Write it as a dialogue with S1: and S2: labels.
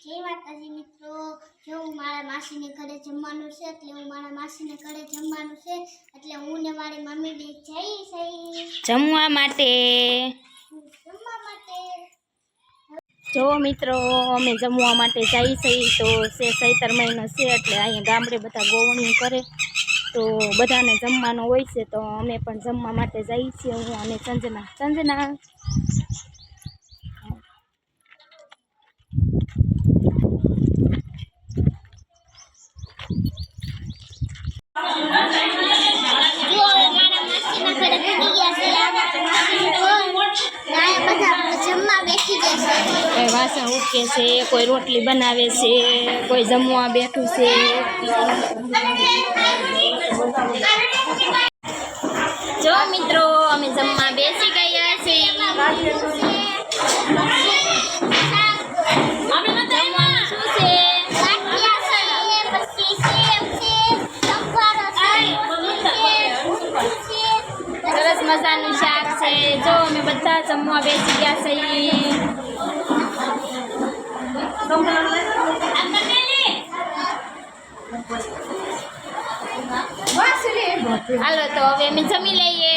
S1: જય માતાજી મિત્રો, જો હું મારા માસીને ઘરે જમવાનું છે એટલે હું મારા માસીને ઘરે જમવાનું છે એટલે હું ને મારી મમ્મી બે જઈ
S2: જમવા માટે. જો મિત્રો અમે જમવા માટે જઈ છીએ તો ચૈતર મહિનો છે એટલે અહીંયા ગામડે બધા ગોવણિયું કરે તો બધાને જમવાનું હોય છે તો અમે પણ જમવા માટે જઈએ છીએ હું અને સંજના. કોઈ વાસણ ઉટકે છે, કોઈ રોટલી બનાવે છે, કોઈ જમવા બેઠું છે. જો મિત્રો અમે જમવા બેસી ગયા છીએ. સરસ મજાનું શાક છે. જો અમે બધા જમવા બેસી ગયા છીએ. હાલો તો હવે અમે જમી લઈએ.